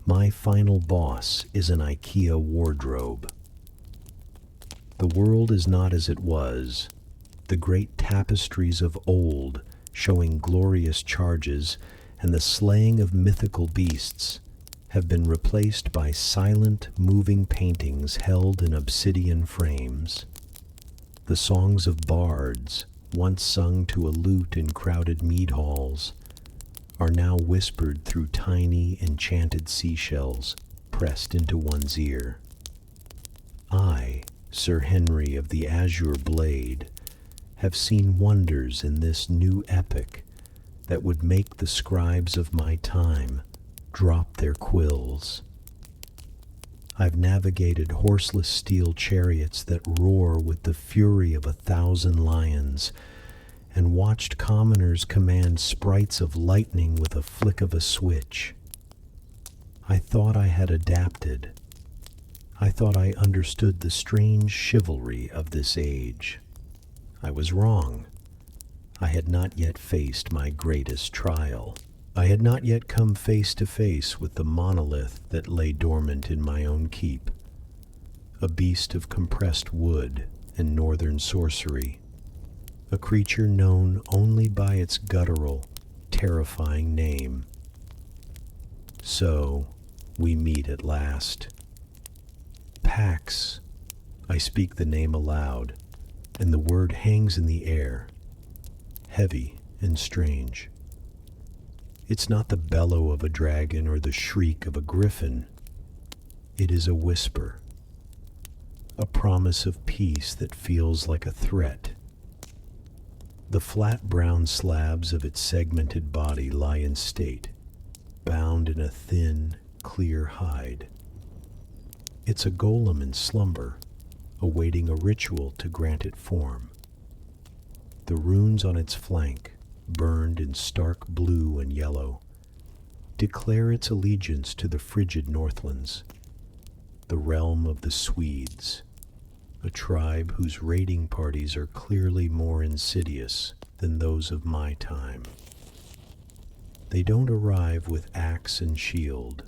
My final boss is an IKEA wardrobe. The world is not as it was. The great tapestries of old, showing glorious charges and the slaying of mythical beasts, have been replaced by silent, moving paintings held in obsidian frames. The songs of bards, once sung to a lute in crowded mead halls, are now whispered through tiny, enchanted seashells pressed into one's ear. I, Sir Henry of the Azure Blade, have seen wonders in this new epic that would make the scribes of my time drop their quills. I've navigated horseless steel chariots that roar with the fury of 1,000 lions, and watched commoners command sprites of lightning with a flick of a switch. I thought I had adapted. I thought I understood the strange chivalry of this age. I was wrong. I had not yet faced my greatest trial. I had not yet come face to face with the monolith that lay dormant in my own keep, a beast of compressed wood and northern sorcery, a creature known only by its guttural, terrifying name. So, we meet at last. Pax. I speak the name aloud, and the word hangs in the air, heavy and strange. It's not the bellow of a dragon or the shriek of a griffin. It is a whisper, a promise of peace that feels like a threat. The flat brown slabs of its segmented body lie in state, bound in a thin, clear hide. It's a golem in slumber, awaiting a ritual to grant it form. The runes on its flank, burned in stark blue and yellow, declare its allegiance to the frigid Northlands, the realm of the Swedes, a tribe whose raiding parties are clearly more insidious than those of my time. They don't arrive with axe and shield,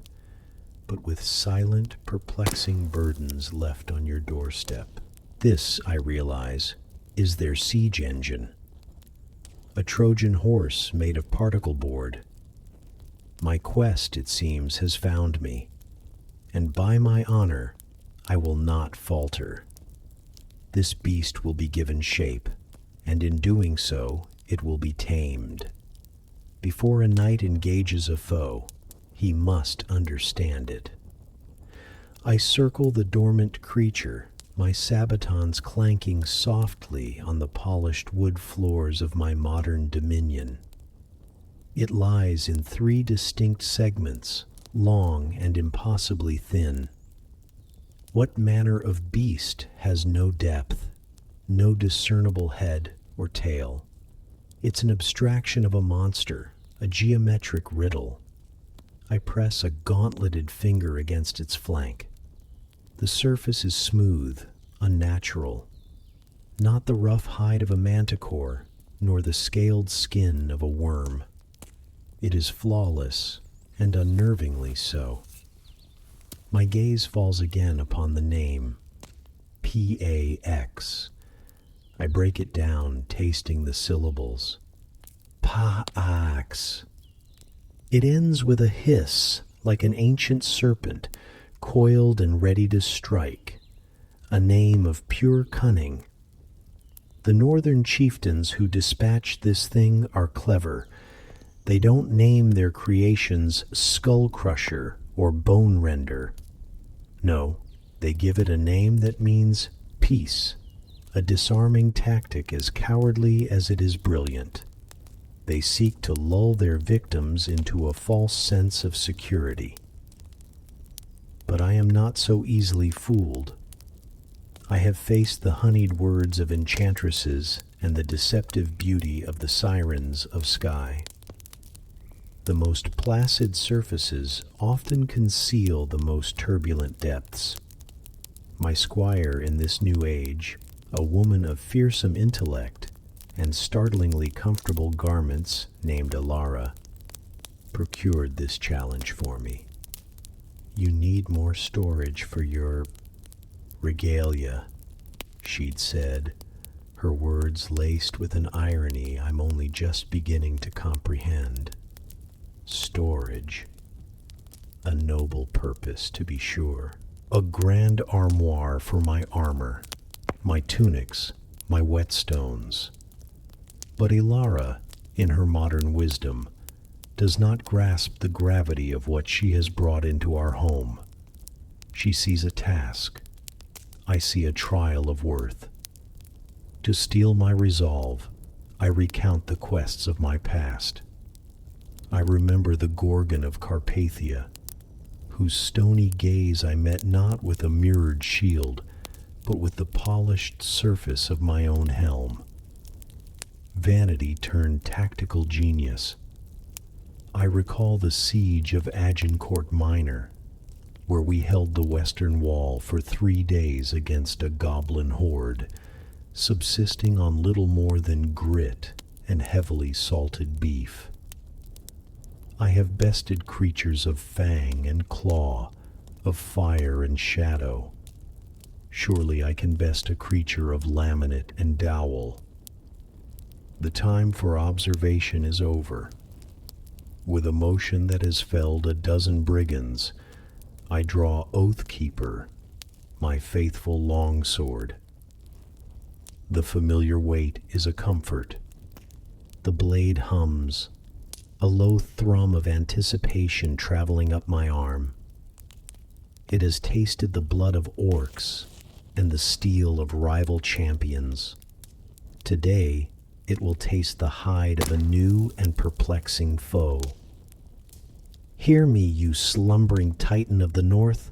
but with silent, perplexing burdens left on your doorstep. This, I realize, is their siege engine. A Trojan horse made of particle board. My quest, it seems, has found me, and by my honor, I will not falter. This beast will be given shape, and in doing so, it will be tamed. Before a knight engages a foe, he must understand it. I circle the dormant creature, my sabatons clanking softly on the polished wood floors of my modern dominion. It lies in 3 distinct segments, long and impossibly thin. What manner of beast has no depth, no discernible head or tail? It's an abstraction of a monster, a geometric riddle. I press a gauntleted finger against its flank. The surface is smooth, unnatural, not the rough hide of a manticore, nor the scaled skin of a worm. It is flawless, and unnervingly so. My gaze falls again upon the name, P-A-X. I break it down, tasting the syllables. Pa-ax. It ends with a hiss, like an ancient serpent, coiled and ready to strike, a name of pure cunning. The northern chieftains who dispatch this thing are clever. They don't name their creations Skull Crusher or Bone Render. No, they give it a name that means peace, a disarming tactic as cowardly as it is brilliant. They seek to lull their victims into a false sense of security. But I am not so easily fooled. I have faced the honeyed words of enchantresses and the deceptive beauty of the sirens of sky. The most placid surfaces often conceal the most turbulent depths. My squire in this new age, a woman of fearsome intellect and startlingly comfortable garments named Alara, procured this challenge for me. You need more storage for your regalia, she'd said, her words laced with an irony I'm only just beginning to comprehend. Storage. A noble purpose, to be sure. A grand armoire for my armor, my tunics, my whetstones. But Ilara, in her modern wisdom, does not grasp the gravity of what she has brought into our home. She sees a task. I see a trial of worth. To steel my resolve, I recount the quests of my past. I remember the Gorgon of Carpathia, whose stony gaze I met not with a mirrored shield, but with the polished surface of my own helm. Vanity turned tactical genius. I recall the siege of Agincourt Minor, where we held the western wall for 3 days against a goblin horde, subsisting on little more than grit and heavily salted beef. I have bested creatures of fang and claw, of fire and shadow. Surely I can best a creature of laminate and dowel. The time for observation is over. With a motion that has felled a dozen brigands, I draw Oathkeeper, my faithful longsword. The familiar weight is a comfort. The blade hums, a low thrum of anticipation traveling up my arm. It has tasted the blood of orcs and the steel of rival champions. Today, it will taste the hide of a new and perplexing foe. Hear me, you slumbering titan of the north,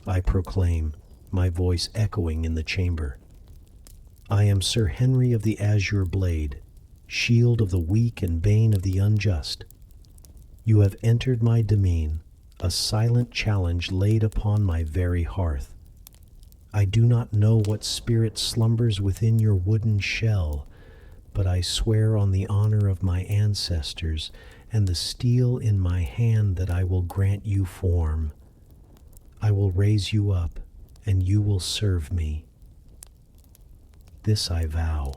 I proclaim, my voice echoing in the chamber. I am Sir Henry of the Azure Blade, shield of the weak and bane of the unjust. You have entered my demesne, a silent challenge laid upon my very hearth. I do not know what spirit slumbers within your wooden shell, but I swear on the honor of my ancestors and the steel in my hand that I will grant you form. I will raise you up, and you will serve me. This I vow.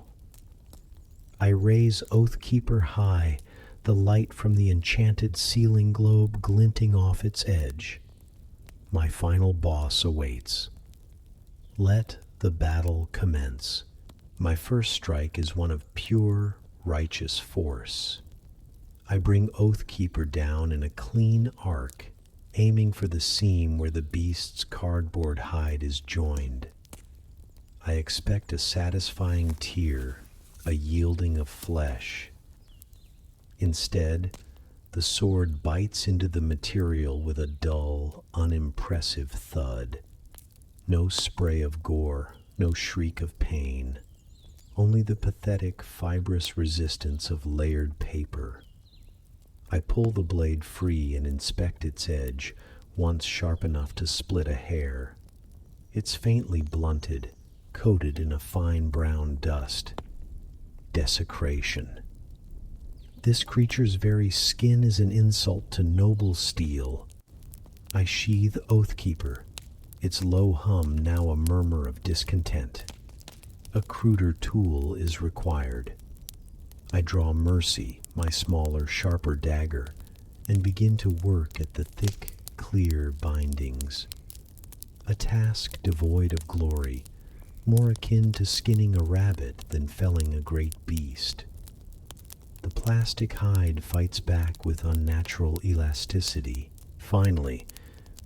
I raise Oathkeeper high, the light from the enchanted ceiling globe glinting off its edge. My final boss awaits. Let the battle commence. My first strike is one of pure, righteous force. I bring Oathkeeper down in a clean arc, aiming for the seam where the beast's cardboard hide is joined. I expect a satisfying tear, a yielding of flesh. Instead, the sword bites into the material with a dull, unimpressive thud. No spray of gore, no shriek of pain, only the pathetic, fibrous resistance of layered paper. I pull the blade free and inspect its edge, once sharp enough to split a hair. It's faintly blunted, coated in a fine brown dust. Desecration. This creature's very skin is an insult to noble steel. I sheathe Oathkeeper, its low hum now a murmur of discontent. A cruder tool is required. I draw Mercy, my smaller, sharper dagger, and begin to work at the thick, clear bindings. A task devoid of glory, more akin to skinning a rabbit than felling a great beast. The plastic hide fights back with unnatural elasticity. Finally,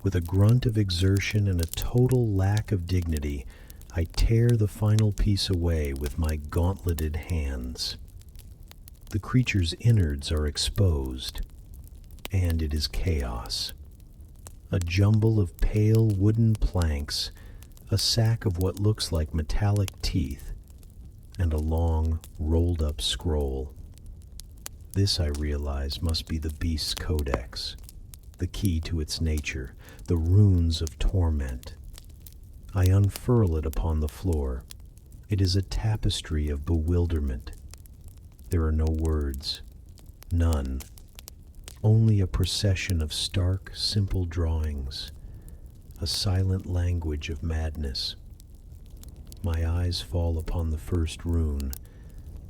with a grunt of exertion and a total lack of dignity, I tear the final piece away with my gauntleted hands. The creature's innards are exposed, and it is chaos. A jumble of pale wooden planks, a sack of what looks like metallic teeth, and a long, rolled-up scroll. This, I realize, must be the beast's codex, the key to its nature, the runes of torment. I unfurl it upon the floor. It is a tapestry of bewilderment. There are no words, none, only a procession of stark, simple drawings, a silent language of madness. My eyes fall upon the first rune,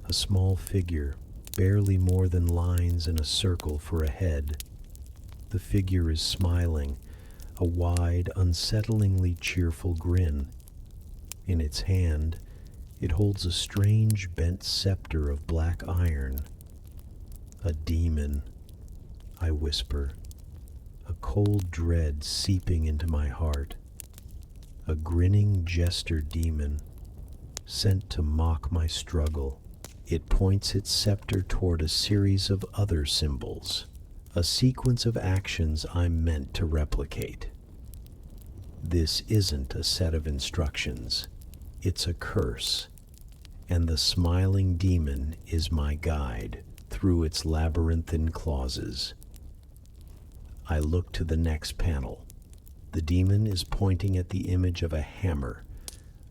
a small figure, barely more than lines in a circle for a head. The figure is smiling, a wide, unsettlingly cheerful grin. In its hand, it holds a strange bent scepter of black iron. A demon, I whisper, a cold dread seeping into my heart. A grinning jester demon, sent to mock my struggle. It points its scepter toward a series of other symbols, a sequence of actions I'm meant to replicate. This isn't a set of instructions, it's a curse, and the smiling demon is my guide through its labyrinthine clauses. I look to the next panel. The demon is pointing at the image of a hammer,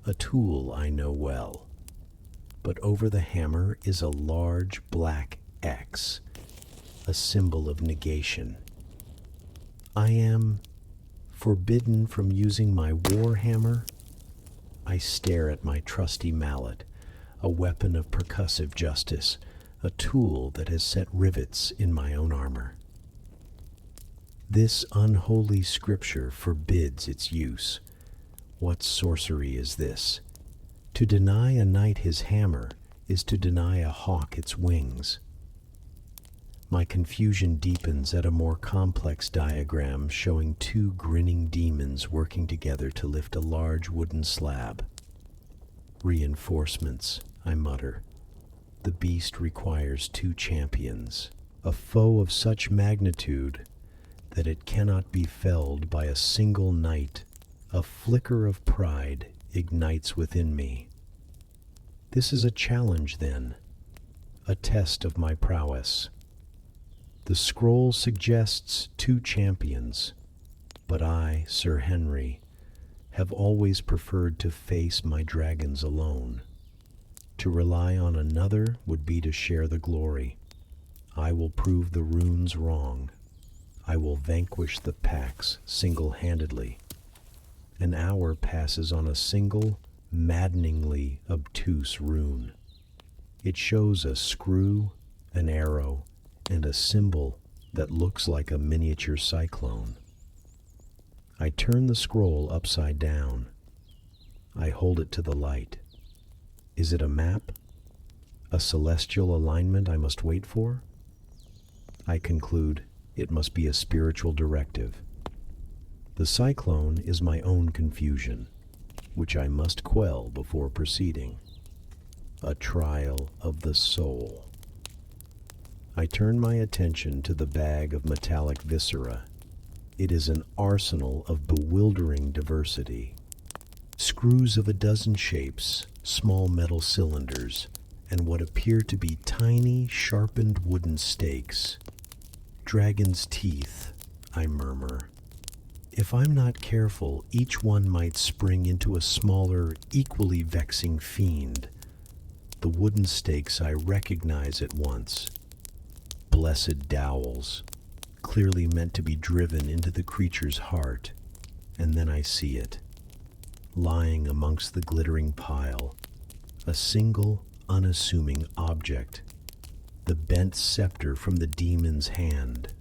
a tool I know well. But over the hammer is a large black X, a symbol of negation. I am forbidden from using my war hammer. I stare at my trusty mallet, a weapon of percussive justice, a tool that has set rivets in my own armor. This unholy scripture forbids its use. What sorcery is this? To deny a knight his hammer is to deny a hawk its wings. My confusion deepens at a more complex diagram showing two grinning demons working together to lift a large wooden slab. Reinforcements, I mutter. The beast requires two champions, a foe of such magnitude that it cannot be felled by a single knight. A flicker of pride ignites within me. This is a challenge, then, a test of my prowess. The scroll suggests two champions, but I, Sir Henry, have always preferred to face my dragons alone. To rely on another would be to share the glory. I will prove the runes wrong. I will vanquish the packs single-handedly. An hour passes on a single, maddeningly obtuse rune. It shows a screw, an arrow, and a symbol that looks like a miniature cyclone. I turn the scroll upside down. I hold it to the light. Is it a map? A celestial alignment I must wait for? I conclude it must be a spiritual directive. The cyclone is my own confusion, which I must quell before proceeding. A trial of the soul. I turn my attention to the bag of metallic viscera. It is an arsenal of bewildering diversity. Screws of a dozen shapes, small metal cylinders, and what appear to be tiny, sharpened wooden stakes. Dragon's teeth, I murmur. If I'm not careful, each one might spring into a smaller, equally vexing fiend. The wooden stakes I recognize at once. Blessed dowels, clearly meant to be driven into the creature's heart. And then I see it, lying amongst the glittering pile, a single, unassuming object. The bent scepter from the demon's hand.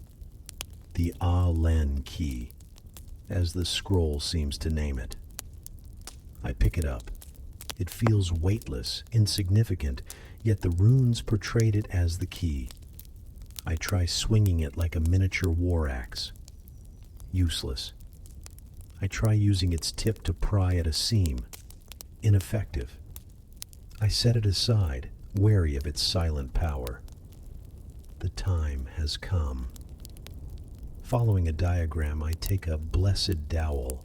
The Ah-Len key, as the scroll seems to name it. I pick it up. It feels weightless, insignificant, yet the runes portrayed it as the key. I try swinging it like a miniature war axe. Useless. I try using its tip to pry at a seam. Ineffective. I set it aside, wary of its silent power. The time has come. Following a diagram, I take a blessed dowel.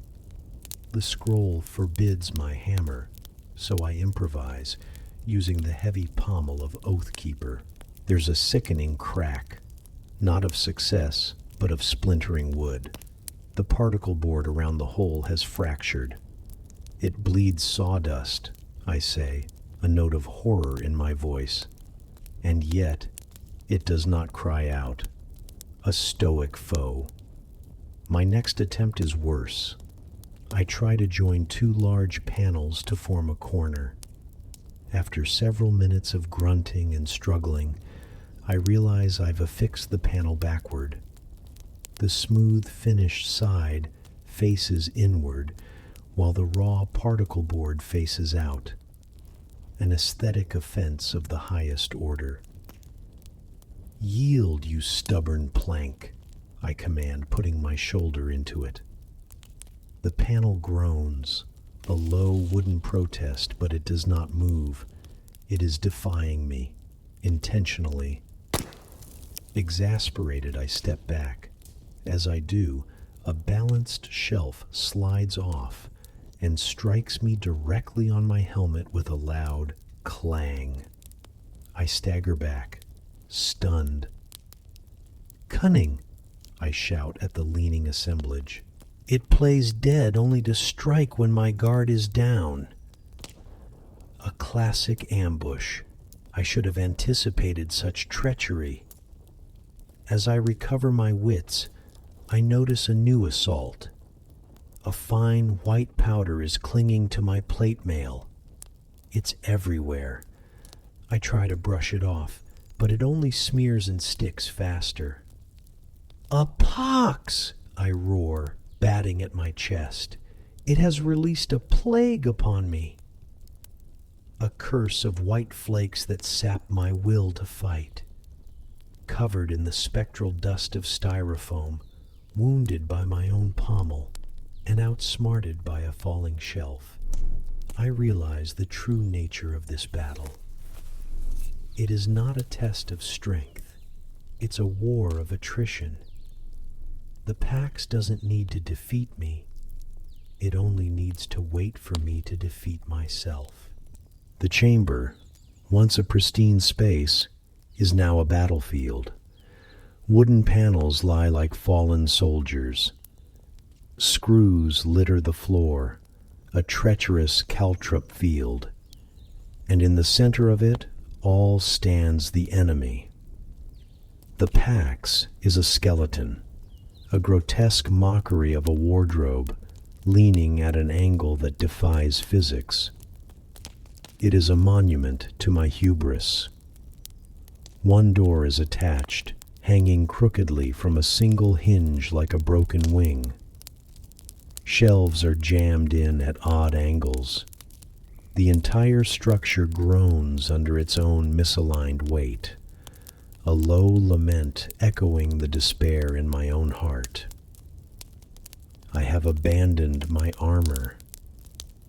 The scroll forbids my hammer, so I improvise, using the heavy pommel of Oathkeeper. There's a sickening crack, not of success, but of splintering wood. The particle board around the hole has fractured. It bleeds sawdust, I say, a note of horror in my voice. And yet, it does not cry out. A stoic foe. My next attempt is worse. I try to join two large panels to form a corner. After several minutes of grunting and struggling, I realize I've affixed the panel backward. The smooth finished side faces inward, while the raw particle board faces out. An aesthetic offense of the highest order. "Yield, you stubborn plank," I command, putting my shoulder into it. The panel groans, a low wooden protest, but it does not move. It is defying me, intentionally. Exasperated, I step back. As I do, a balanced shelf slides off and strikes me directly on my helmet with a loud clang. I stagger back, stunned. "Cunning," I shout at the leaning assemblage. "It plays dead only to strike when my guard is down." A classic ambush. I should have anticipated such treachery. As I recover my wits, I notice a new assault. A fine white powder is clinging to my plate mail. It's everywhere. I try to brush it off, but it only smears and sticks faster. "A pox!" I roar, batting at my chest. "It has released a plague upon me." A curse of white flakes that sap my will to fight. Covered in the spectral dust of styrofoam, wounded by my own pommel, and outsmarted by a falling shelf, I realize the true nature of this battle. It is not a test of strength. It's a war of attrition. The PAX doesn't need to defeat me. It only needs to wait for me to defeat myself. The chamber, once a pristine space, is now a battlefield. Wooden panels lie like fallen soldiers. Screws litter the floor, a treacherous caltrop field. And in the center of it all stands the enemy. The PAX is a skeleton, a grotesque mockery of a wardrobe, leaning at an angle that defies physics. It is a monument to my hubris. One door is attached, hanging crookedly from a single hinge like a broken wing. Shelves are jammed in at odd angles. The entire structure groans under its own misaligned weight, a low lament echoing the despair in my own heart. I have abandoned my armor.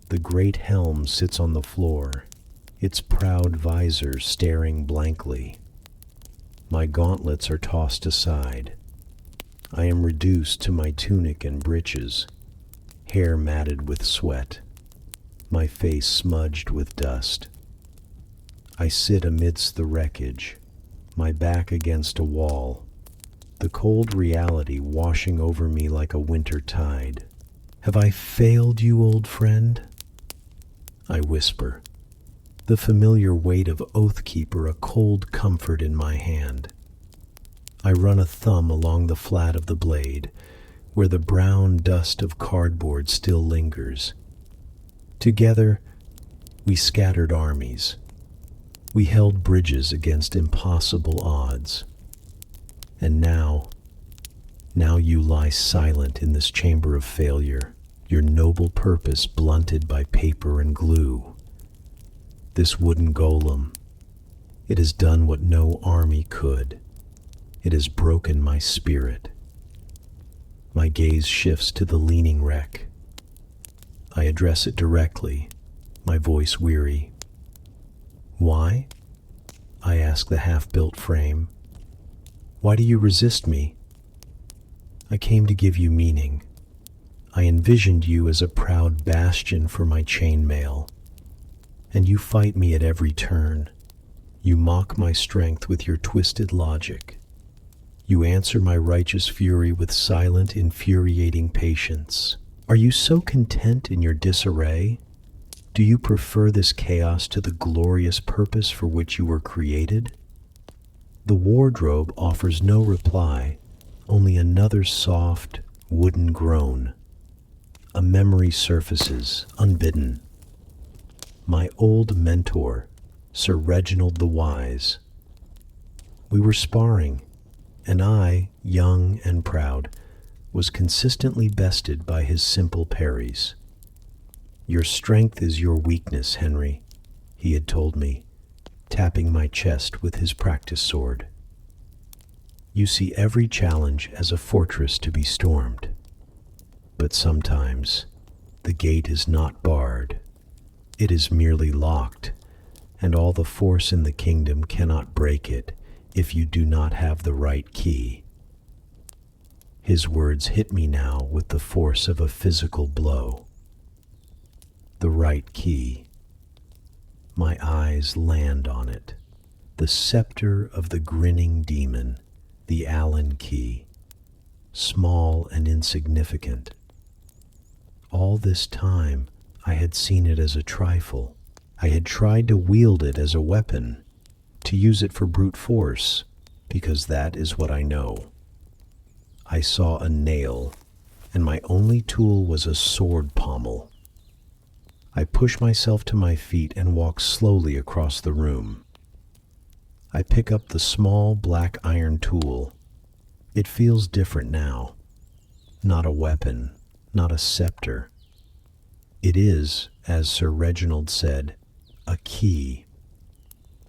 The great helm sits on the floor, its proud visor staring blankly. My gauntlets are tossed aside. I am reduced to my tunic and breeches, hair matted with sweat, my face smudged with dust. I sit amidst the wreckage, my back against a wall, the cold reality washing over me like a winter tide. "Have I failed you, old friend?" I whisper, the familiar weight of Oathkeeper a cold comfort in my hand. I run a thumb along the flat of the blade, where the brown dust of cardboard still lingers. Together, we scattered armies. We held bridges against impossible odds. And now you lie silent in this chamber of failure, your noble purpose blunted by paper and glue. This wooden golem, it has done what no army could. It has broken my spirit. My gaze shifts to the leaning wreck. I address it directly, my voice weary. "Why?" I ask the half-built frame. "Why do you resist me?" "I came to give you meaning. I envisioned you as a proud bastion for my chainmail. And you fight me at every turn. You mock my strength with your twisted logic. You answer my righteous fury with silent, infuriating patience. Are you so content in your disarray? Do you prefer this chaos to the glorious purpose for which you were created?" The wardrobe offers no reply, only another soft, wooden groan. a memory surfaces, unbidden. My old mentor, Sir Reginald the Wise. We were sparring, and I, young and proud, was consistently bested by his simple parries. "Your strength is your weakness, Henry," he had told me, tapping my chest with his practice sword. "You see every challenge as a fortress to be stormed. But sometimes the gate is not barred. It is merely locked, and all the force in the kingdom cannot break it if you do not have the right key." His words hit me now with the force of a physical blow. The right key. My eyes land on it. The scepter of the grinning demon, the Allen key. Small and insignificant. All this time, I had seen it as a trifle. I had tried to wield it as a weapon, to use it for brute force, because that is what I know. I saw a nail, and my only tool was a sword pommel. I push myself to my feet and walk slowly across the room. I pick up the small black iron tool. It feels different now. Not a weapon, not a scepter. It is, as Sir Reginald said, a key.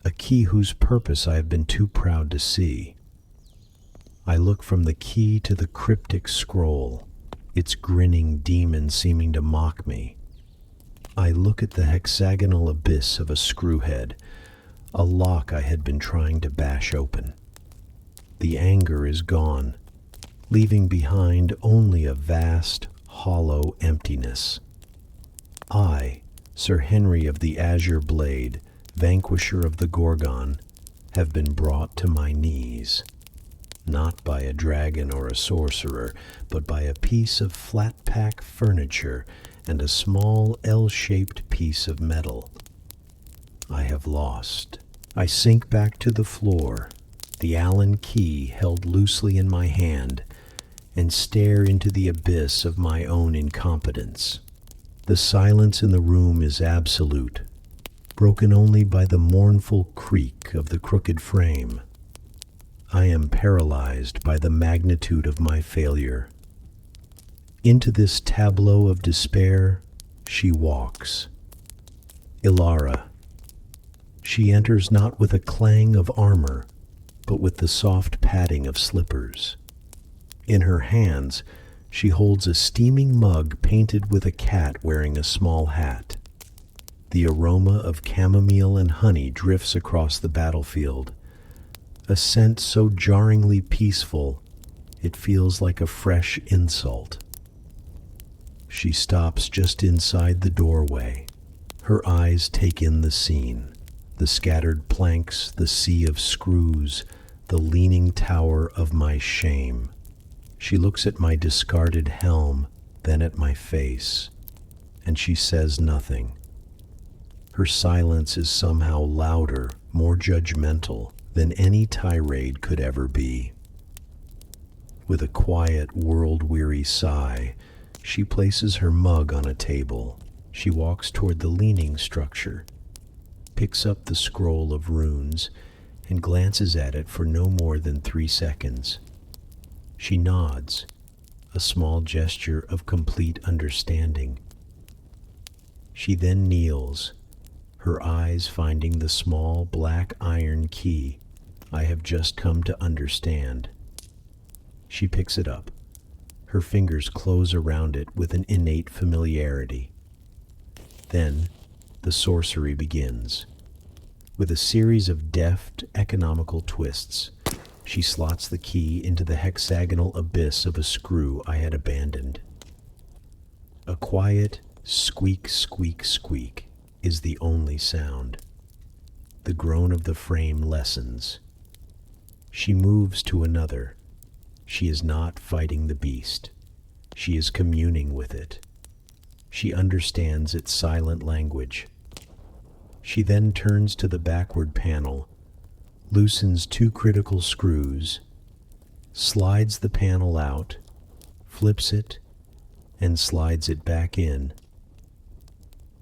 A key whose purpose I have been too proud to see. I look from the key to the cryptic scroll, its grinning demon seeming to mock me. I look at the hexagonal abyss of a screwhead, a lock I had been trying to bash open. The anger is gone, leaving behind only a vast, hollow emptiness. I, Sir Henry of the Azure Blade, vanquisher of the Gorgon, have been brought to my knees. Not by a dragon or a sorcerer, but by a piece of flat-pack furniture and a small L-shaped piece of metal. I have lost. I sink back to the floor, the Allen key held loosely in my hand, and stare into the abyss of my own incompetence. The silence in the room is absolute, broken only by the mournful creak of the crooked frame. I am paralyzed by the magnitude of my failure. Into this tableau of despair, she walks. Ilara. She enters not with a clang of armor, but with the soft padding of slippers. In her hands, she holds a steaming mug painted with a cat wearing a small hat. The aroma of chamomile and honey drifts across the battlefield, a scent so jarringly peaceful it feels like a fresh insult. She stops just inside the doorway. Her eyes take in the scene, the scattered planks, the sea of screws, the leaning tower of my shame. She looks at my discarded helm, then at my face, and she says nothing. Her silence is somehow louder, more judgmental than any tirade could ever be. With a quiet, world-weary sigh, she places her mug on a table. She walks toward the leaning structure, picks up the scroll of runes, and glances at it for no more than 3 seconds. She nods, a small gesture of complete understanding. She then kneels, her eyes finding the small black iron key I have just come to understand. She picks it up. Her fingers close around it with an innate familiarity. Then, the sorcery begins. With a series of deft, economical twists, she slots the key into the hexagonal abyss of a screw I had abandoned. A quiet squeak, squeak, squeak is the only sound. The groan of the frame lessens. She moves to another. She is not fighting the beast. She is communing with it. She understands its silent language. She then turns to the backward panel, loosens 2 critical screws, slides the panel out, flips it, and slides it back in.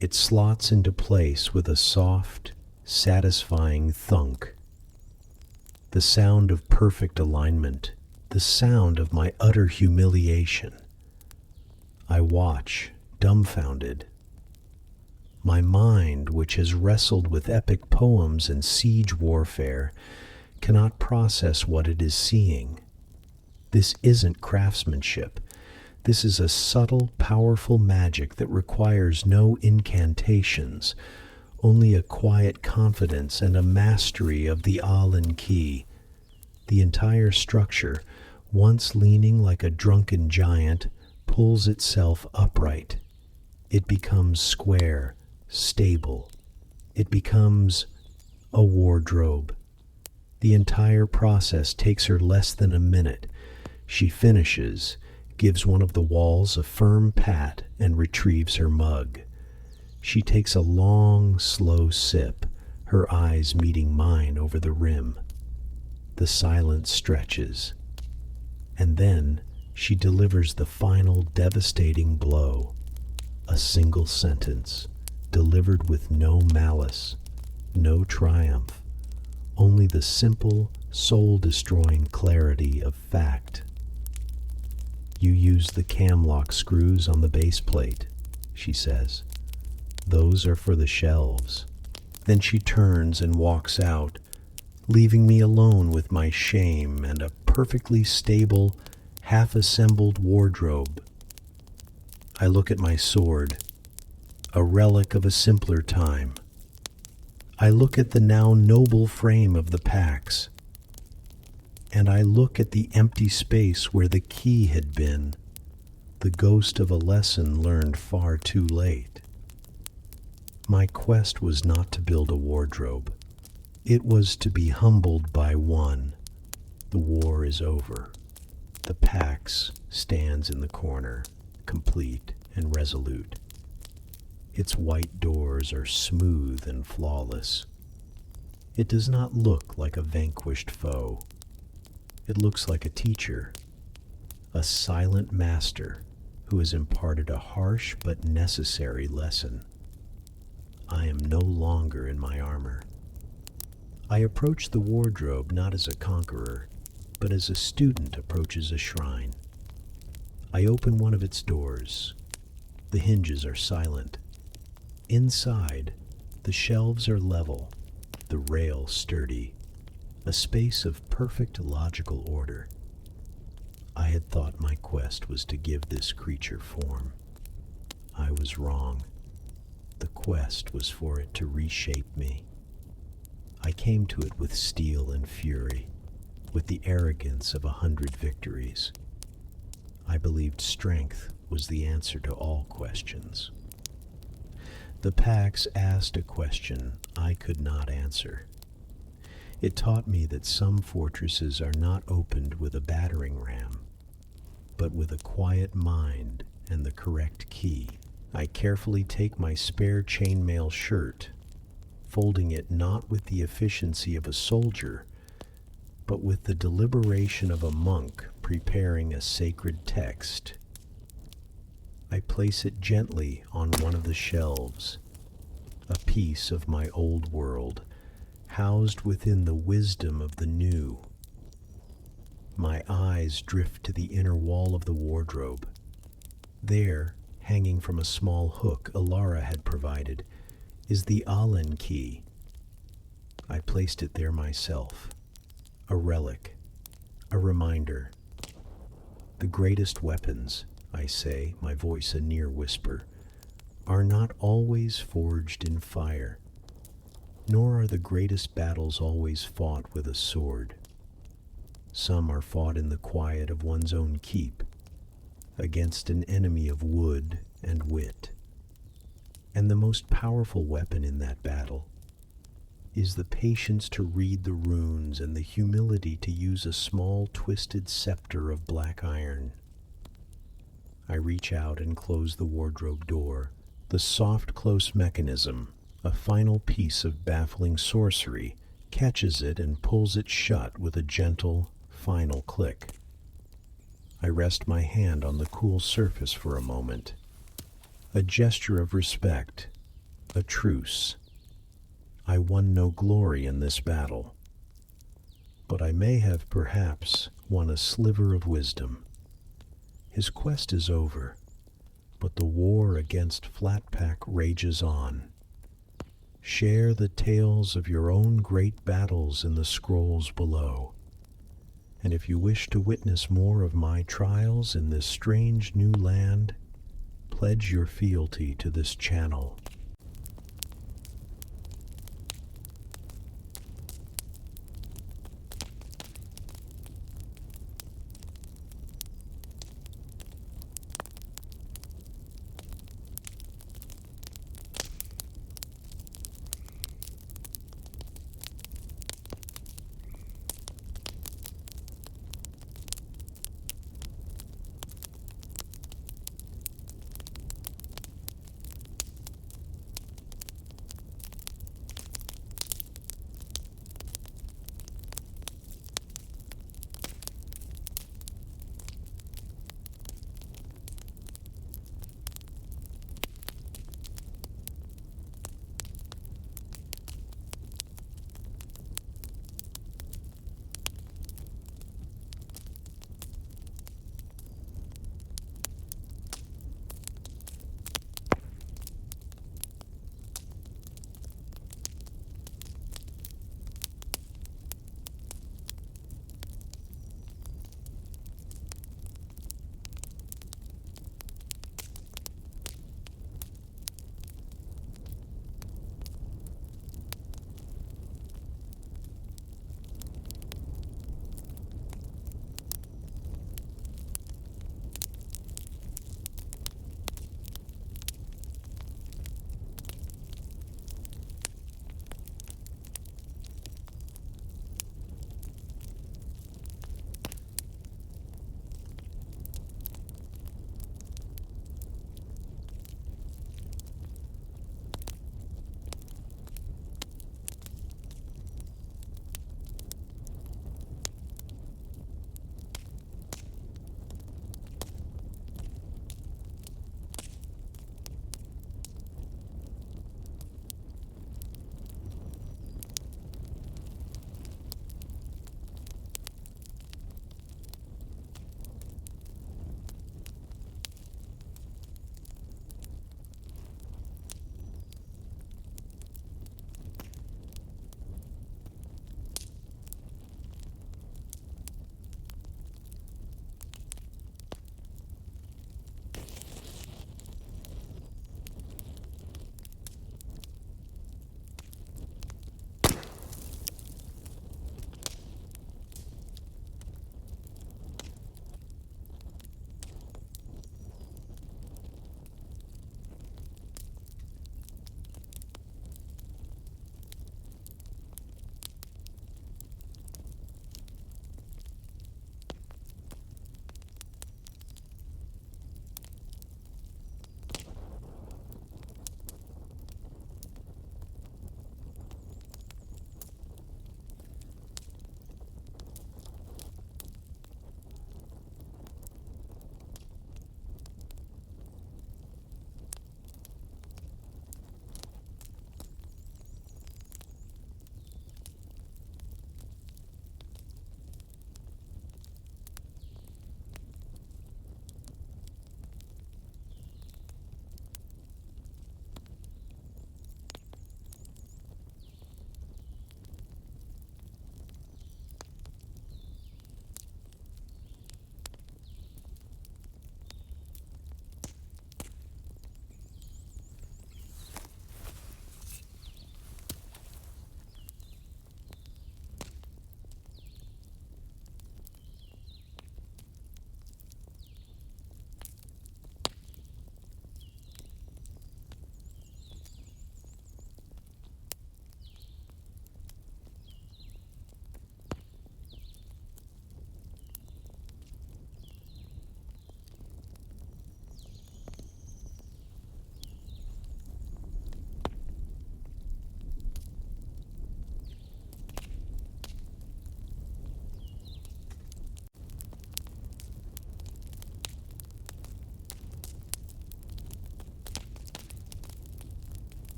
It slots into place with a soft, satisfying thunk. The sound of perfect alignment, the sound of my utter humiliation. I watch, dumbfounded. My mind, which has wrestled with epic poems and siege warfare, cannot process what it is seeing. This isn't craftsmanship. This is a subtle, powerful magic that requires no incantations, only a quiet confidence and a mastery of the Allen key. The entire structure, once leaning like a drunken giant, pulls itself upright. It becomes square, stable. It becomes a wardrobe. The entire process takes her less than a minute. She finishes, gives one of the walls a firm pat, and retrieves her mug. She takes a long, slow sip, her eyes meeting mine over the rim. The silence stretches, and then she delivers the final devastating blow. A single sentence, delivered with no malice, no triumph, only the simple, soul-destroying clarity of fact. "You use the camlock screws on the base plate," she says. "Those are for the shelves." Then she turns and walks out, leaving me alone with my shame and a perfectly stable, half-assembled wardrobe. I look at my sword, a relic of a simpler time. I look at the now noble frame of the packs, and I look at the empty space where the key had been, the ghost of a lesson learned far too late. My quest was not to build a wardrobe. It was to be humbled by one. The war is over. The Pax stands in the corner, complete and resolute. Its white doors are smooth and flawless. It does not look like a vanquished foe. It looks like a teacher, a silent master who has imparted a harsh but necessary lesson. I am no longer in my armor. I approach the wardrobe not as a conqueror, but as a student approaches a shrine. I open one of its doors. The hinges are silent. Inside, the shelves are level, the rail sturdy, a space of perfect logical order. I had thought my quest was to give this creature form. I was wrong. The quest was for it to reshape me. I came to it with steel and fury, with the arrogance of 100 victories. I believed strength was the answer to all questions. The Pax asked a question I could not answer. It taught me that some fortresses are not opened with a battering ram, but with a quiet mind and the correct key. I carefully take my spare chainmail shirt, folding it not with the efficiency of a soldier, but with the deliberation of a monk preparing a sacred text. I place it gently on one of the shelves, a piece of my old world, housed within the wisdom of the new. My eyes drift to the inner wall of the wardrobe. There, hanging from a small hook Alara had provided, is the Allen key. I placed it there myself, a relic, a reminder. The greatest weapons, I say, my voice a near whisper, are not always forged in fire, nor are the greatest battles always fought with a sword. Some are fought in the quiet of one's own keep, against an enemy of wood and wit. And the most powerful weapon in that battle is the patience to read the runes and the humility to use a small twisted scepter of black iron. I reach out and close the wardrobe door. The soft, close mechanism, a final piece of baffling sorcery, catches it and pulls it shut with a gentle, final click. I rest my hand on the cool surface for a moment. A gesture of respect, a truce. I won no glory in this battle, but I may have perhaps won a sliver of wisdom. His quest is over, but the war against Flatpack rages on. Share the tales of your own great battles in the scrolls below. And if you wish to witness more of my trials in this strange new land, pledge your fealty to this channel.